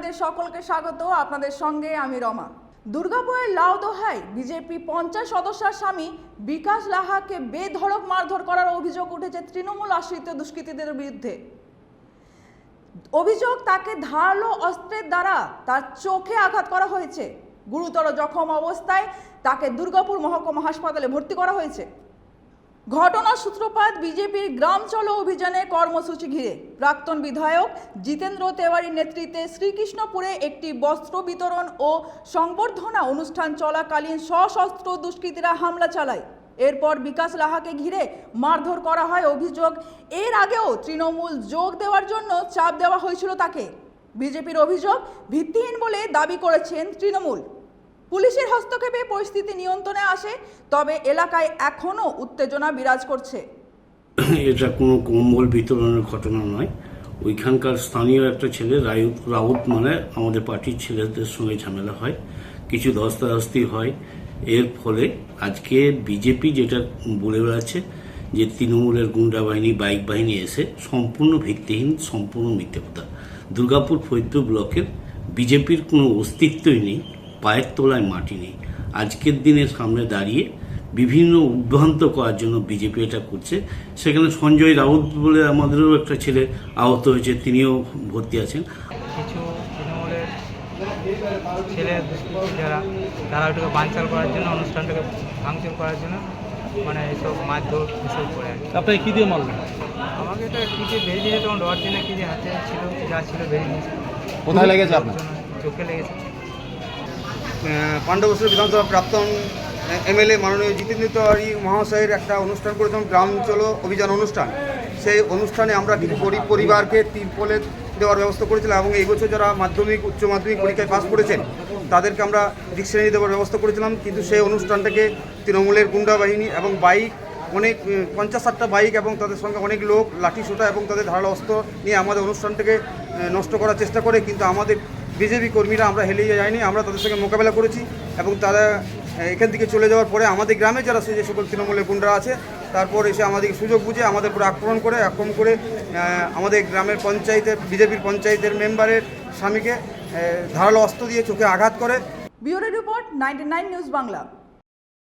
আপনাদের সকলকে স্বাগত। আপনাদের সঙ্গে আমি রমা। দুর্গাপুরের লাউদোহায় বিজেপি 50 সদস্যের স্বামী বিকাশ লাহাকে বেধড়ক মারধর করার অভিযোগ উঠেছে তৃণমূল আশ্রিত দুষ্কৃতীদের বিরুদ্ধে। অভিযোগ, তাকে ধারালো অস্ত্রের দ্বারা তার চোখে আঘাত করা হয়েছে। গুরুতর জখম অবস্থায় তাকে দুর্গাপুর মহকুমা হাসপাতালে ভর্তি করা হয়েছে। ঘটনার সূত্রপাত বিজেপির গ্রাম চলো অভিযানে কর্মসূচি ঘিরে। প্রাক্তন বিধায়ক জিতেন্দ্র তেওয়ারির নেতৃত্বে শ্রীকৃষ্ণপুরে একটি বস্ত্র বিতরণ ও সংবর্ধনা অনুষ্ঠান চলাকালীন সশস্ত্র দুষ্কৃতীরা হামলা চালায়। এরপর বিকাশ লাহাকে ঘিরে মারধর করা হয়। অভিযোগ, এর আগেও তৃণমূল যোগ দেওয়ার জন্য চাপ দেওয়া হয়েছিল তাকে। বিজেপির অভিযোগ ভিত্তিহীন বলে দাবি করেছেন তৃণমূল। পুলিশের হস্তক্ষেপে পরিস্থিতি নিয়ন্ত্রণে আসে, তবে এলাকায় এখনও উত্তেজনা বিরাজ করছে। এটা কোনো কম্বল বিতরণের ঘটনা নয়। ওইখানকার স্থানীয় একটা ছেলে রাউত মানে আমাদের পার্টির ছেলেদের সঙ্গে ঝামেলা হয়, কিছু ধস্তাধস্তি হয়। এর ফলে আজকে বিজেপি যেটা বলে বেড়াচ্ছে যে তৃণমূলের গুন্ডা বাহিনী, বাইক বাহিনী এসে, সম্পূর্ণ ভিত্তিহীন, সম্পূর্ণ মিথ্যে কথা। দুর্গাপুর ফরিদপুর ব্লকের বিজেপির কোনো অস্তিত্বই নেই, পায়ের তলায় মাটি নেই। আজকের দিনের সামনে দাঁড়িয়ে বিভিন্ন উদ্ভ্রান্ত করার জন্য বিজেপি এটা করছে। সেখানে সঞ্জয় রাউত বলে আমাদেরও একটা ছেলে আহত হয়েছে, তিনিও ভর্তি আছেন। কিছু তৃণমূলের ছেলে যারা তারা ওটাকে বানচাল করার জন্য, অনুষ্ঠানটাকে ভাঙচুর করার জন্য মানে এইসব মারধর এসব করে আর কি। আপনাকে কী দিয়ে মারলেন? আমাকে এটা কী দিয়ে বেরিয়ে দিয়েছে, তখন রড দিনে কী যে হাতে ছিল, যা ছিল বেরিয়ে দিয়েছে। কোথায় লেগেছে আপনার? চোখে লেগেছে। পাণ্ডবস্ত্র বিধানসভা প্রাক্তন এমএলএ মাননীয় জিতেন্দ্র তেওয়ারি মহাশয়ের একটা অনুষ্ঠান করেছিলাম, গ্রাম চলো অভিযান অনুষ্ঠান। সেই অনুষ্ঠানে আমরা কিছু গরিব পরিবারকে তিরপলে দেওয়ার ব্যবস্থা করেছিলাম এবং এই বছর যারা মাধ্যমিক উচ্চ মাধ্যমিক পরীক্ষায় পাস করেছেন তাদেরকে আমরা ডিকশনারি দেওয়ার ব্যবস্থা করেছিলাম। কিন্তু সেই অনুষ্ঠানটাকে তৃণমূলের গুন্ডা বাহিনী এবং বাইক, অনেক 50-60টা বাইক এবং তাদের সঙ্গে অনেক লোক লাঠি সোঁটা এবং তাদের ধারালো অস্ত্র নিয়ে আমাদের অনুষ্ঠানটাকে নষ্ট করার চেষ্টা করে। কিন্তু আমাদের বিজেপি কর্মীরা আমরা হেলে যাইনি, আমরা তাদের সঙ্গে মোকাবেলা করেছি এবং তারা এখান থেকে চলে যাওয়ার পরে আমাদের গ্রামে যারা যে সকল তৃণমূলের গুন্ডারা আছে তারপর এসে আমাদেরকে সুযোগ বুঝে আমাদের উপরে আক্রমণ করে আমাদের গ্রামের পঞ্চায়েতের বিজেপির পঞ্চায়েতের মেম্বারের স্বামীকে ধারালো অস্ত্র দিয়ে চোখে আঘাত করে। Bureau report, 99 news Bangla.